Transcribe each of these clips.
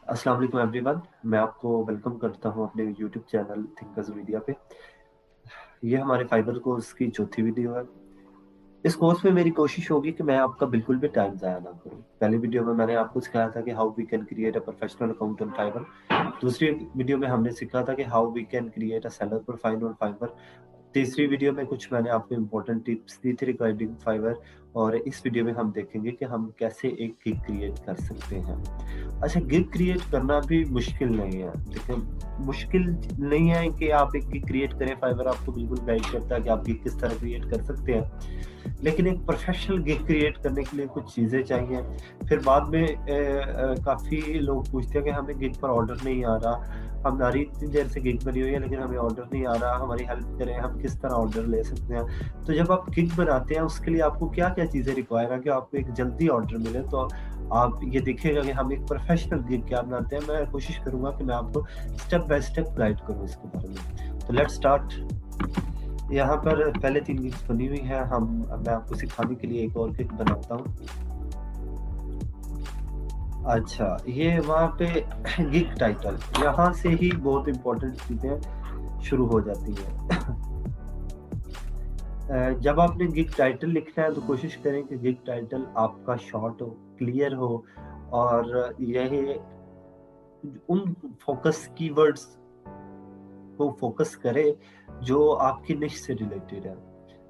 अस्सलाम वालेकुम एवरीवन। मैं आपको वेलकम करता हूं अपने यूट्यूब चैनल थिंकर्स मीडिया पे। ये हमारे फाइबर कोर्स की चौथी वीडियो है। इस कोर्स में मेरी कोशिश होगी कि मैं आपका बिल्कुल भी टाइम ज़ाया ना करूं। पहली वीडियो में मैंने आपको सिखाया था कि how we can create a professional account on Fiverr. दूसरी वीडियो में हमने सीखा था कि how we can create a seller profile on Fiverr. तीसरी वीडियो में कुछ मैंने आपको इम्पोर्टेंट टिप्स दी थी रिगार्डिंग फाइवर। और इस वीडियो में हम देखेंगे कि हम कैसे एक गिग क्रिएट कर सकते हैं। अच्छा, गिग क्रिएट करना भी मुश्किल नहीं है। देखिए, मुश्किल नहीं है कि आप एक गिग क्रिएट करें। फाइवर आपको बिल्कुल गाइड करता है कि आप गिग किस तरह क्रिएट कर सकते हैं। लेकिन एक प्रोफेशनल गिग क्रिएट करने के लिए कुछ चीज़ें चाहिए। फिर बाद में काफ़ी लोग पूछते हैं कि हमें गिग पर ऑर्डर नहीं आ रहा। हमारी इतनी देर से गिग बनी हुई है लेकिन हमें ऑर्डर नहीं आ रहा, हमारी हेल्प करें, हम किस तरह ऑर्डर ले सकते हैं। तो जब आप गिग बनाते हैं उसके लिए आपको क्या क्या चीज़ें रिक्वायर है कि आपको एक जल्दी ऑर्डर मिले। तो आप ये देखिएगा कि हम एक प्रोफेशनल गिग क्या बनाते हैं। मैं कोशिश करूंगा कि मैं आपको स्टेप बाय स्टेप गाइड करूं इसके बारे में। तो लेट्स स्टार्ट। यहाँ पर पहले 3 गिग्स बनी हुई है। मैं आपको सिखाने के लिए एक और गिग बनाता हूँ। अच्छा, ये वहाँ पे गिग टाइटल, यहाँ से ही बहुत इंपॉर्टेंट चीज़ें शुरू हो जाती हैं। जब आपने गिग टाइटल लिखना है तो कोशिश करें कि गिग टाइटल आपका शॉर्ट हो, क्लियर हो, और यह उन फोकस कीवर्ड्स को फोकस करे जो आपकी निश से रिलेटेड है।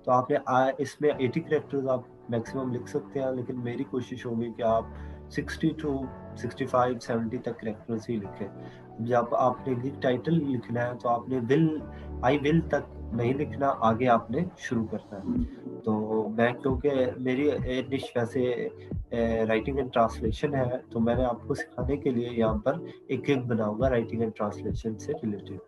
तो आपने इसमें 80 कैरेक्टर्स आप मैक्सिमम लिख सकते हैं, लेकिन मेरी कोशिश होगी कि आप 60 टू 65 70 तक कैरेक्टर्स ही लिखें। जब आपने गिग टाइटल लिखना है तो आपने आई विल तक नहीं लिखना, आगे आपने शुरू करना है। तो मैं, क्योंकि मेरी निश वैसे राइटिंग एंड ट्रांसलेशन है, तो मैंने आपको सिखाने के लिए यहाँ पर एक गिग बनाऊंगा राइटिंग एंड ट्रांसलेशन से रिलेटेड।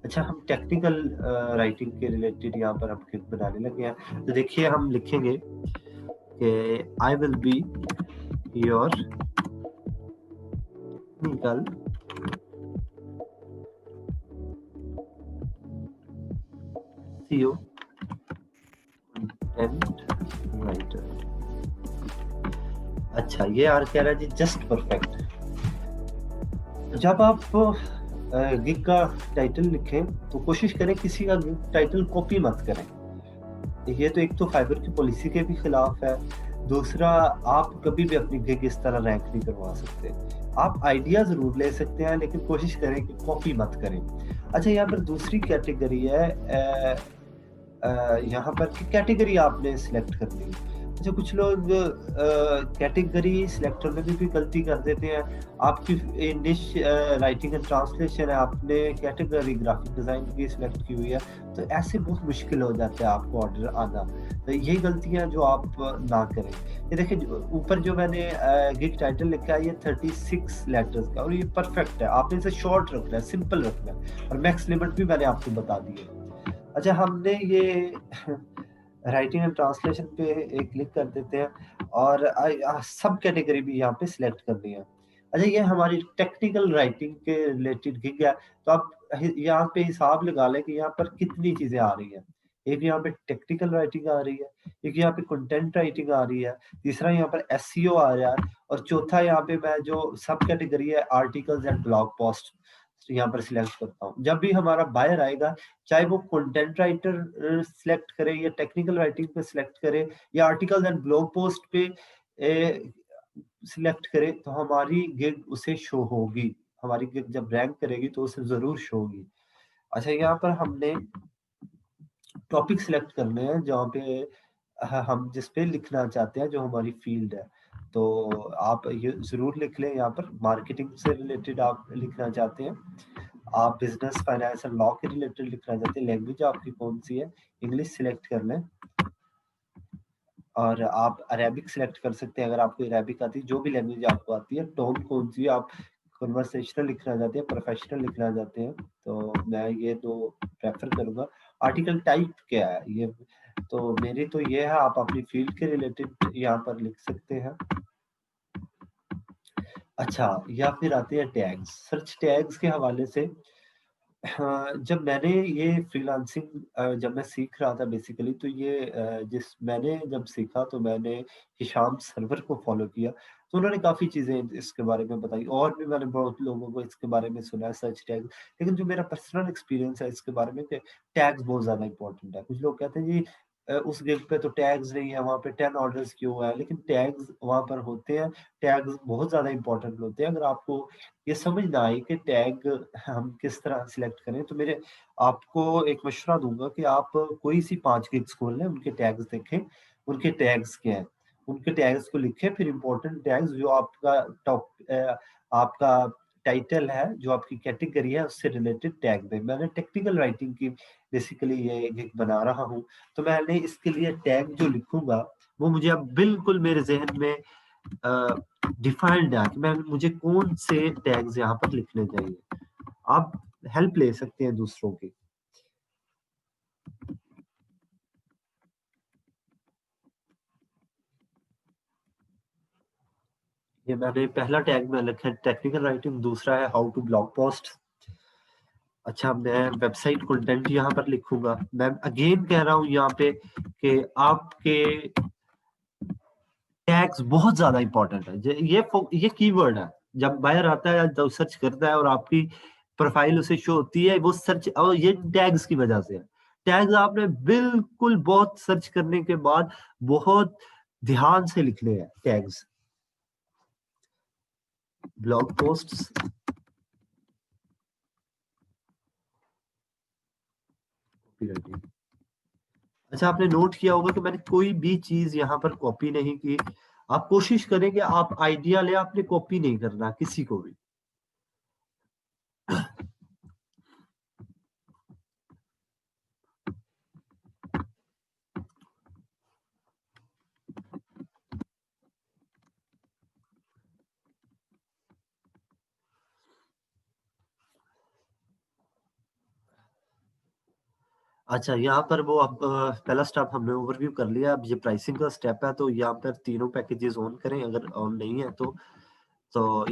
अच्छा, हम टेक्निकल राइटिंग के रिलेटेड यहाँ पर हम गिग बनाने लगे हैं। तो देखिए, हम लिखेंगे कि I will be your technical CO and writer. अच्छा, ये आर कह रहा है जी जस्ट परफेक्ट। जब आप गिग का टाइटल लिखें तो कोशिश करें किसी का गिग टाइटल कॉपी मत करें। ये तो एक तो फाइबर की पॉलिसी के भी खिलाफ है। दूसरा, आप कभी भी अपनी गिग इस तरह रैंक नहीं करवा सकते। आप आइडिया जरूर ले सकते हैं लेकिन कोशिश करें कि कॉपी मत करें। अच्छा, यहाँ पर दूसरी कैटेगरी है। यहाँ पर कैटेगरी आपने सिलेक्ट करनी है। अच्छा, कुछ लोग कैटेगरी सिलेक्ट करने में भी गलती कर देते हैं। आपकी निश राइटिंग एंड ट्रांसलेशन है, आपने कैटेगरी ग्राफिक डिजाइन की सिलेक्ट की हुई है, तो ऐसे बहुत मुश्किल हो जाता है आपको ऑर्डर आना। तो यही गलतियां जो आप ना करें। ये देखिए, ऊपर जो मैंने गिग टाइटल लिखा है ये 36 लेटर्स का, और ये परफेक्ट है। आपने इसे शॉर्ट रखना है, सिंपल रखना है, और मैक्स लिमिट भी मैंने आपको बता दी है। अच्छा, हमने ये राइटिंग एंड ट्रांसलेशन पे एक क्लिक कर देते हैं, और सब कैटेगरी भी यहाँ पे सिलेक्ट करनी है। अच्छा, ये हमारी टेक्निकल राइटिंग के रिलेटेड गिग है। तो आप यहाँ पे हिसाब लगा लें कि यहाँ पर कितनी चीजें आ रही हैं। एक यहाँ पे टेक्निकल राइटिंग आ रही है, एक यहाँ पे कंटेंट राइटिंग आ रही है, तीसरा यहाँ पर एसईओ आ रहा है, और चौथा यहाँ पे मैं जो सब कैटेगरी है आर्टिकल्स एंड ब्लॉग पोस्ट यहाँ पर सिलेक्ट करता हूँ। जब भी हमारा बायर आएगा, चाहे वो कंटेंट राइटर सिलेक्ट करे या टेक्निकल राइटिंग पे सिलेक्ट करे या आर्टिकल एंड ब्लॉग पोस्ट पे सिलेक्ट करे, तो हमारी गिग उसे शो होगी। हमारी गिग जब रैंक करेगी तो उसे जरूर शो होगी। अच्छा, यहाँ पर हमने टॉपिक सिलेक्ट करने हैं जहाँ पे हम जिस पे लिखना चाहते हैं, जो हमारी फील्ड है। तो आप ये जरूर लिख लें, यहाँ पर मार्केटिंग से रिलेटेड आप लिखना चाहते हैं, आप बिजनेस फाइनेंस एंड लॉ के रिलेटेड लिखना चाहते हैं, लैंग्वेज आपकी कौन सी है, इंग्लिश सिलेक्ट कर लें। और आप अरेबिक सिलेक्ट कर सकते हैं अगर आपको अरेबिक आती है, जो भी लैंग्वेज आपको आती है। टोन कौन सी, आप कन्वर्सेशनल लिखना चाहते हैं, प्रोफेशनल लिखना चाहते हैं, तो मैं ये दो प्रेफर करूंगा। आर्टिकल टाइप क्या है ये, तो मेरी तो ये है, आप अपनी फील्ड के रिलेटेड यहाँ पर लिख सकते हैं। अच्छा, या फिर आते हैं टैग्स। सर्च टैग्स के हवाले से हाँ, जब मैंने ये फ्रीलांसिंग जब मैं सीख रहा था बेसिकली, तो ये जिस मैंने जब सीखा तो मैंने हिशाम सरवर को फ़ॉलो किया। तो उन्होंने काफ़ी चीज़ें इसके बारे में बताई, और भी मैंने बहुत लोगों को इसके बारे में सुना है, सर्च टैग। लेकिन जो मेरा पर्सनल एक्सपीरियंस है इसके बारे में, कि टैग्स बहुत ज़्यादा इम्पोर्टेंट है। कुछ लोग कहते हैं जी उस गिग पे तो टैग्स नहीं है, वहाँ पे 10 ऑर्डर्स क्यों है? लेकिन टैग्स वहाँ पर होते हैं, टैग्स बहुत ज़्यादा इम्पोर्टेंट होते हैं। अगर आपको ये समझ ना आए कि टैग हम किस तरह सिलेक्ट करें, तो मेरे आपको एक मशवरा दूँगा कि आप कोई सी 5 गिग्स खोल लें, उनके टैग्स देखें, उनके टैग्स क्या हैं? उनके टैग्स को लिखें, फिर इम्पोर्टेंट टैग्स जो आपका आपका टाइटल है, जो आपकी कैटेगरी है, उससे रिलेटेड टैग दें। मैंने टेक्निकल राइटिंग की बेसिकली ये गिग बना रहा हूँ, तो मैंने इसके लिए टैग जो लिखूँगा, वो मुझे अब बिल्कुल मेरे ज़हन में अ, डिफाइंड है कि मैं मुझे कौन से टैग्स यहाँ पर लिखने चाहिए। आप हेल्प ले सकते हैं दूसरों की। ये मैंने पहला टैग में लिखा है टेक्निकल राइटिंग, दूसरा है हाउ टू ब्लॉग पोस्ट। अच्छा, मैं वेबसाइट कंटेंट यहाँ पर लिखूँगा। मैं अगेन कह रहा हूँ यहाँ पे कि आपके टैग्स बहुत ज़्यादा इम्पोर्टेंट है। ये कीवर्ड है। जब बायर आता है, जब सर्च करता है और आपकी प्रोफाइल उसे शो होती है, वो सर्च और ये टैग्स की वजह से है। टैग्स आपने बिल्कुल बहुत सर्च करने के बाद बहुत ध्यान से लिखने हैं टैग्स। Blog posts, copywriting. अच्छा, आपने नोट किया होगा कि मैंने कोई भी चीज़ यहाँ पर कॉपी नहीं की। आप कोशिश करें कि आप आइडिया लें, आपने कॉपी नहीं करना किसी को भी। अच्छा, यहाँ पर वो अब पहला स्टेप हमने ओवरव्यू कर लिया। अब ये प्राइसिंग का स्टेप है, तो यहाँ पर तीनों पैकेजेस ऑन करें, अगर ऑन नहीं है तो।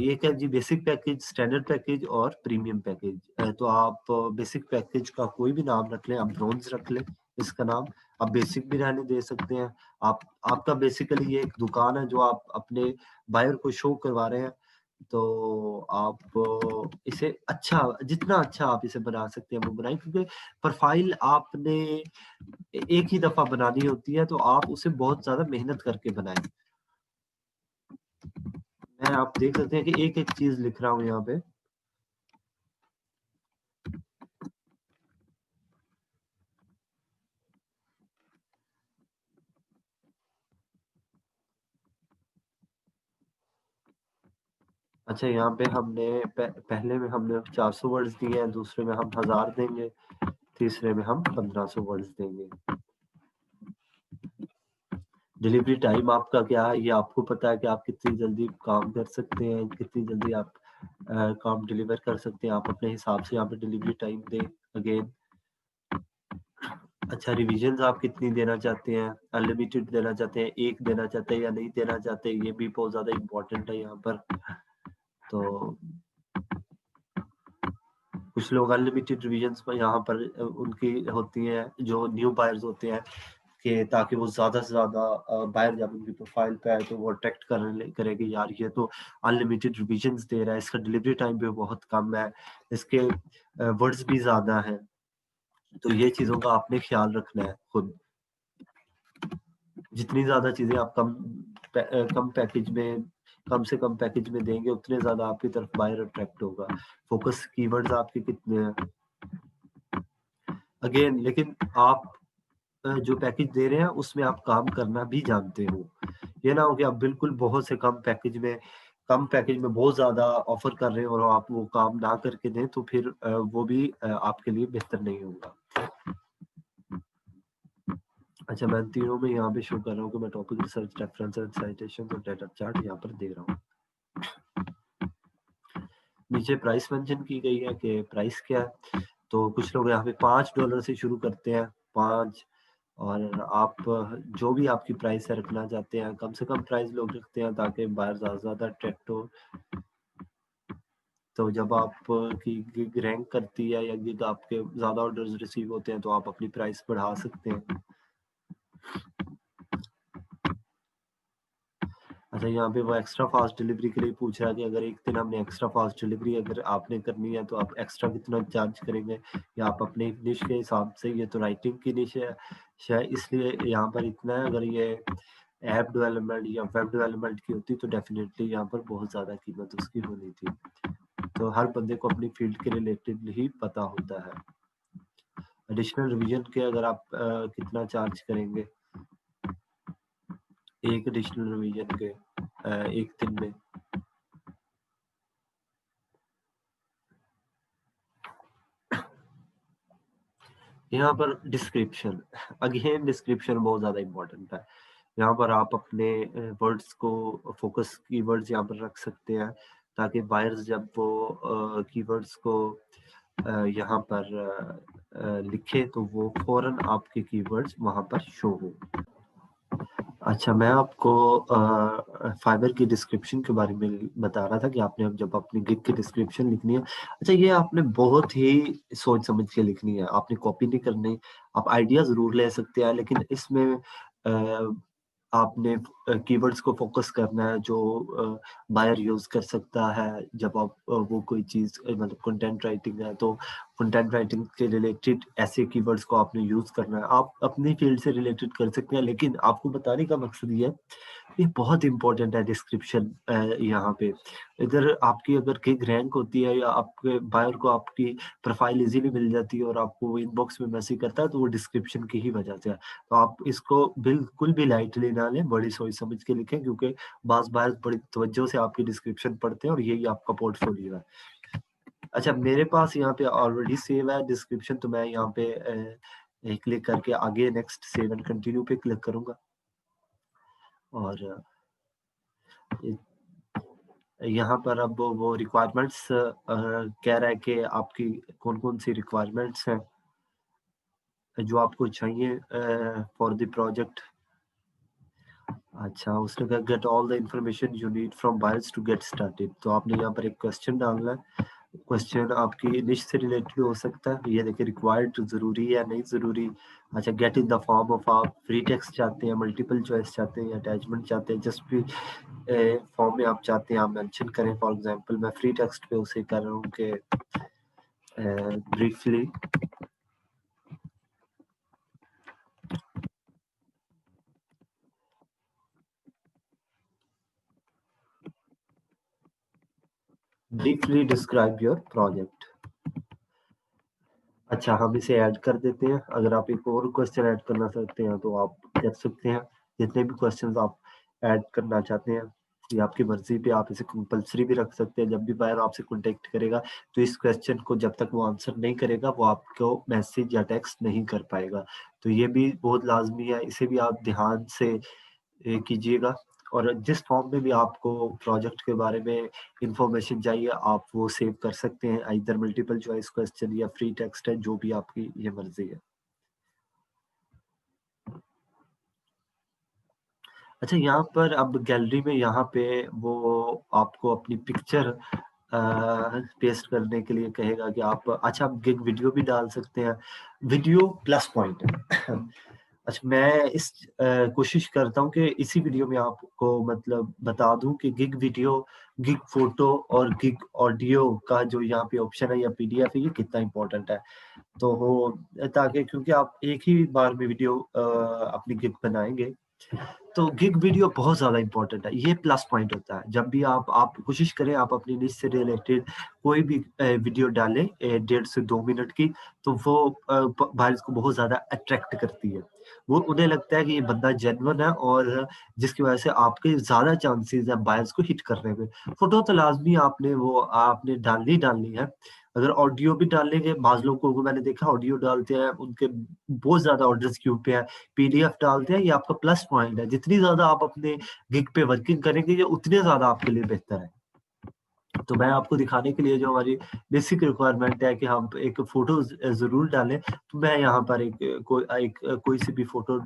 एक है जी बेसिक पैकेज, स्टैंडर्ड पैकेज और प्रीमियम पैकेज। तो आप बेसिक पैकेज का कोई भी नाम रख लें, आप ब्रोंज रख लें इसका नाम। आप बेसिक भी रहने दे सकते हैं। आप आपका बेसिकली ये एक दुकान है जो आप अपने बायर को शो करवा रहे हैं। तो आप इसे अच्छा, जितना अच्छा आप इसे बना सकते हैं वो बनाएँ, क्योंकि प्रोफ़ाइल आपने एक ही दफ़ा बनानी होती है, तो आप उसे बहुत ज़्यादा मेहनत करके बनाएँ। मैं आप देख सकते हैं कि एक-एक चीज़ लिख रहा हूँ यहाँ पे। अच्छा, यहाँ पे हमने पहले में हमने 400 वर्ड्स दिए हैं, दूसरे में हम 1000 देंगे, तीसरे में हम 1500 वर्ड्स देंगे। डिलीवरी टाइम आपका क्या है, ये आपको पता है कि आप कितनी जल्दी काम कर सकते हैं, कितनी जल्दी आप काम डिलीवर कर सकते हैं। आप अपने हिसाब से यहाँ पे डिलीवरी टाइम दें अगेन। अच्छा, रिविज़न्स आप कितनी देना चाहते हैं? अनलिमिटेड देना चाहते हैं, 1 देना चाहते हैं या नहीं देना चाहते? ये भी बहुत ज़्यादा इम्पोर्टेंट है यहाँ पर। तो कुछ लोग अनलिमिटेड रिविजन्स पर यहाँ पर उनकी होती हैं, जो न्यू बायर्स होते हैं, कि ताकि वो ज़्यादा से ज़्यादा बायर जब उनकी प्रोफाइल पे आए तो वो अट्रैक्ट करे कि यार ये तो अनलिमिटेड रिविजन्स दे रहा है, इसका डिलीवरी टाइम भी बहुत कम है, इसके वर्ड्स भी ज़्यादा हैं। तो ये चीज़ों का आपने ख़्याल रखना है खुद। जितनी ज़्यादा चीज़ें आप कम पैकेज में, कम से कम पैकेज में देंगे, उतने ज़्यादा आपकी तरफ बायर अट्रैक्ट होगा। फ़ोकस कीवर्ड्स आपके कितने हैं? अगेन लेकिन आप जो पैकेज दे रहे हैं उसमें आप काम करना भी जानते हो। ये ना हो कि आप बिल्कुल बहुत से कम पैकेज में बहुत ज़्यादा ऑफ़र कर रहे हो और आप वो काम ना करके दें, तो फिर वो भी आपके लिए बेहतर नहीं होगा। अच्छा, मैं तीनों में यहाँ पे शो कर रहा हूँ कि मैं topic, research, reference and citations और डाटा चार्ट यहाँ पर दे रहा हूँ। नीचे प्राइस मेंशन की गई है कि प्राइस क्या है। तो कुछ लोग यहाँ पे $5 से शुरू करते हैं, 5, और आप जो भी आपकी प्राइस है रखना चाहते हैं, कम से कम प्राइस लोग रखते हैं ताकि बायर ज़्यादा से ज़्यादा अट्रैक्ट हो। तो जब आप की गिग रैंक करती है या गिग आपके ज़्यादा ऑर्डर्स रिसीव होते हैं तो आप अपनी प्राइस बढ़ा सकते हैं। अच्छा, यहाँ पे वो एक्स्ट्रा फास्ट डिलीवरी के लिए पूछ रहा है कि अगर एक दिन हमने एक्स्ट्रा फास्ट डिलीवरी अगर आपने करनी है तो आप एक्स्ट्रा कितना चार्ज करेंगे, या आप अपने निश के हिसाब से। ये तो राइटिंग की निश है शायद, इसलिए यहाँ पर इतना है। अगर ये ऐप डेवलपमेंट या वेब डेवलपमेंट की होती तो डेफिनेटली यहाँ पर बहुत ज़्यादा कीमत उसकी होनी थी। तो हर बंदे को अपनी फील्ड के रिलेटेड ही पता होता है। एडिशनल रिवीजन के अगर आप कितना चार्ज करेंगे एक एडिशनल रिवीजन के एक दिन में। यहाँ पर डिस्क्रिप्शन, अगेन डिस्क्रिप्शन बहुत ज़्यादा इम्पोर्टेंट है। यहाँ पर आप अपने वर्ड्स को, फोकस कीवर्ड्स यहाँ पर रख सकते हैं, ताकि बायर्स जब वो कीवर्ड्स को यहाँ पर लिखे तो वो फौरन आपके कीवर्ड्स वहाँ पर शो हो। अच्छा, मैं आपको फाइबर की डिस्क्रिप्शन के बारे में बता रहा था कि आपने अब जब अपनी गिग की डिस्क्रिप्शन लिखनी है, अच्छा ये आपने बहुत ही सोच समझ के लिखनी है, आपने कॉपी नहीं करनी। आप आइडिया ज़रूर ले सकते हैं, लेकिन इसमें आपने कीवर्ड्स को फोकस करना है जो बायर यूज़ कर सकता है। जब आप वो कोई चीज़ मतलब कंटेंट राइटिंग है तो कंटेंट राइटिंग के रिलेटेड ऐसे कीवर्ड्स को आपने यूज़ करना है। आप अपनी फील्ड से रिलेटेड कर सकते हैं, लेकिन आपको बताने का मकसद ये है, ये बहुत इंपॉर्टेंट है डिस्क्रिप्शन। यहाँ पे इधर आपकी अगर गिग रैंक होती है या आपके बायर को आपकी प्रोफाइल इजीली मिल जाती है और आपको वो इनबॉक्स में मैसेज करता है, तो वो डिस्क्रिप्शन की ही वजह से है। तो आप इसको बिल्कुल भी लाइटली ना लें, बड़ी सोच समझ के लिखें, क्योंकि बाज़ बायर बड़ी तवज्जो से आपकी डिस्क्रिप्शन पढ़ते हैं और यही आपका पोर्टफोलियो है। अच्छा, मेरे पास यहाँ पे ऑलरेडी सेव है डिस्क्रिप्शन, तो मैं यहाँ पे क्लिक करके आगे नेक्स्ट सेव एंड कंटिन्यू पे क्लिक करूँगा। और यहाँ पर अब वो रिक्वायरमेंट्स कह रहा है कि आपकी कौन-कौन सी रिक्वायरमेंट्स हैं जो आपको चाहिए फॉर द प्रोजेक्ट। अच्छा, उसने कहा get all the information you need from buyers to get started. तो आपने यहाँ पर एक क्वेश्चन डालना है। क्वेश्चन आपकी निश से रिलेटेड हो सकता है। ये देखिए, रिक्वायर्ड ज़रूरी है या नहीं ज़रूरी। अच्छा, get in the form of, आप फ्री टेक्स्ट चाहते हैं, मल्टीपल चॉइस चाहते हैं, अटैचमेंट चाहते हैं, जस्ट भी फॉर्म में आप चाहते हैं आप मेंशन करें। फॉर एग्जांपल मैं फ्री टेक्स्ट पे उसे कर रहा हूँ कि ब्रीफली डिस्क्राइब योर प्रोजेक्ट। अच्छा, हम इसे ऐड कर देते हैं। अगर आप एक और क्वेश्चन ऐड करना चाहते हैं तो आप कर सकते हैं। जितने भी क्वेश्चंस आप ऐड करना चाहते हैं, ये आपकी मर्ज़ी पे, आप इसे कंपल्सरी भी रख सकते हैं। जब भी बायर आपसे कॉन्टैक्ट करेगा तो इस क्वेश्चन को जब तक वो आंसर नहीं करेगा, वो आपको मैसेज या टेक्स्ट नहीं कर पाएगा। तो ये भी बहुत लाज़मी है, इसे भी आप ध्यान से कीजिएगा। और जिस फॉर्म में भी आपको प्रोजेक्ट के बारे में इंफॉर्मेशन चाहिए, आप वो सेव कर सकते हैं, आइदर मल्टीपल चॉइस क्वेश्चन या फ्री टेक्स्ट है, जो भी आपकी ये मर्ज़ी है। अच्छा, यहाँ पर अब गैलरी में यहाँ पे वो आपको अपनी पिक्चर पेस्ट करने के लिए कहेगा कि आप, अच्छा, आप गिग वीडियो भी डाल सकते हैं। वीडियो प्लस पॉइंट है। अच्छा, मैं कोशिश करता हूँ कि इसी वीडियो में आपको मतलब बता दूँ कि गिग वीडियो, गिग फ़ोटो और गिग ऑडियो का जो यहाँ पे ऑप्शन है या पीडीएफ है, ये कितना इम्पोर्टेंट है। तो वो ताकि, क्योंकि आप एक ही बार में वीडियो अपनी गिग बनाएँगे, तो गिग वीडियो बहुत ज़्यादा इम्पोर्टेंट है। ये प्लस पॉइंट होता है। जब भी आप कोशिश करें, आप अपनी निश से रिलेटेड कोई भी वीडियो डालें 1.5 से 2 मिनट की, तो वो ब बायर्स को बहुत ज़्यादा अट्रैक्ट करती है। वो उन्हें लगता है कि ये बंदा जेन्युइन है, और जिसकी वजह से आपके ज़्यादा चांसेज़ हैं बायर्स को हिट करने में। फ़ोटो तो लाज़मी आपने डालनी ही डालनी है। अगर ऑडियो भी डालेंगे, बाज़ लोगों को मैंने देखा ऑडियो डालते हैं, उनके बहुत ज़्यादा ऑर्डर्स क्यू पे हैं। पीडीएफ डालते हैं, ये आपका प्लस पॉइंट है। जितनी ज़्यादा आप अपने गिग पे वर्किंग करेंगे, ये उतने ज़्यादा आपके लिए बेहतर है। तो मैं आपको दिखाने के लिए जो हमारी बेसिक रिक्वायरमेंट है कि हम एक फ़ोटो ज़रूर डालें, तो मैं यहाँ पर कोई सी भी फ़ोटो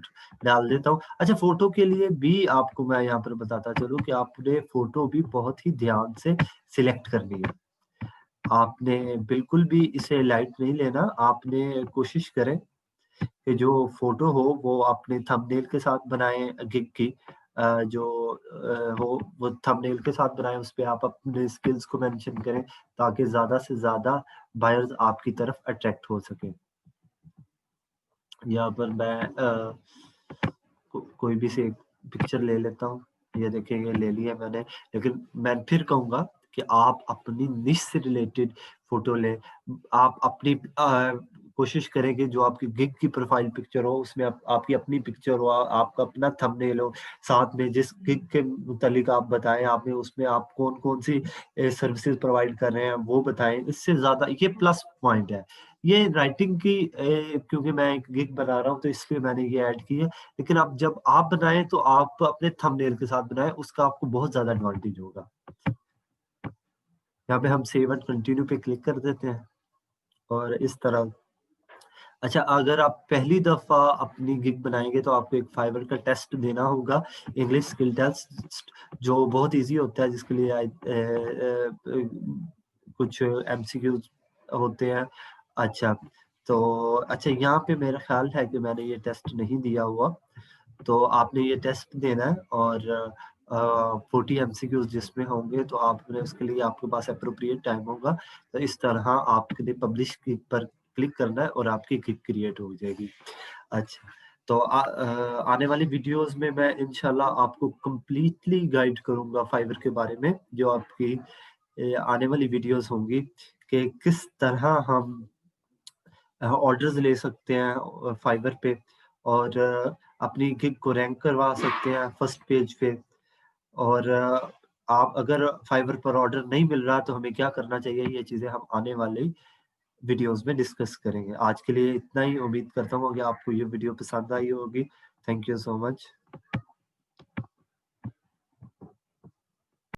डाल देता हूँ। अच्छा, फ़ोटो के लिए भी आपको मैं यहाँ पर बताता चलूँ कि आपने फ़ोटो भी बहुत ही ध्यान से सिलेक्ट करनी है। आपने बिल्कुल भी इसे लाइट नहीं लेना। आपने कोशिश करें कि जो फ़ोटो हो वो अपने थंबनेल के साथ बनाएँ गिग की। जो हो वो थंबनेल के साथ बनाएँ, उसपे आप अपने स्किल्स को मेंशन करें ताकि ज़्यादा से ज़्यादा बायर्स आपकी तरफ अट्रैक्ट हो सकें। यहाँ पर मैं कोई भी सी एक पिक्चर ले लेता हूँ। ये देखिए ये ले लिया मैंने, लेकिन मैं फिर कहूँगा कि आप अपनी निश से रिलेटेड फ़ोटो लें। आप अपनी कोशिश करें कि जो आपकी गिग की प्रोफ़ाइल पिक्चर हो उसमें आपकी अपनी पिक्चर हो, आपका अपना थंबनेल हो, साथ में जिस गिग के मुतालिक आप बताएँ, आपने उसमें आप कौन-कौन सी सर्विसेज़ प्रोवाइड कर रहे हैं वो बताएँ। इससे ज़्यादा ये प्लस पॉइंट है। ये राइटिंग की क्योंकि मैं एक गिग बना रहा हूँ तो इसलिए मैंने ये ऐड की है। लेकिन आप जब आप बनाएँ तो आप अपने थंबनेल के साथ बनाएँ, उसका आपको बहुत ज़्यादा एडवांटेज होगा। यहाँ पे हम सेव एंड कंटिन्यू पे क्लिक कर देते हैं और इस तरह अच्छा, अगर आप पहली दफ़ा अपनी गिग बनाएँगे तो आपको एक फाइवर का टेस्ट देना होगा, इंग्लिश स्किल टेस्ट जो बहुत ईज़ी होता है जिसके लिए कुछ एमसीक्यूज़ होते हैं। अच्छा, तो अच्छा यहाँ पे मेरा ख़्याल है कि मैंने ये टेस्ट नहीं दिया हुआ। तो आपने ये टेस्ट देना है और 40 एमसीक्यूज़ जिसमें होंगे तो आपने उसके लिए आपके पास एप्रोप्रिएट टाइम होगा। तो इस तरह आपके लिए पब्लिश क्लिक पर क्लिक करना है और आपकी गिग क्रिएट हो जाएगी। अच्छा, तो आने वाली वीडियोज़ में मैं इंशाल्लाह आपको कंप्लीटली गाइड करूँगा फाइवर के बारे में, जो आपकी आने वाली वीडियोज़ होंगी कि किस तरह हम ऑर्डर्स ले सकते हैं फाइवर पे और अपनी गिग को रैंक करवा सकते हैं फर्स्ट पेज पे और आप अगर फाइवर पर ऑर्डर नहीं मिल रहा तो हमें क्या करना चाहिए, ये चीज़ें हम आने वाली वीडियोज़ में डिस्कस करेंगे। आज के लिए इतना ही, उम्मीद करता हूँ कि आपको ये वीडियो पसंद आई होगी। Thank you so much.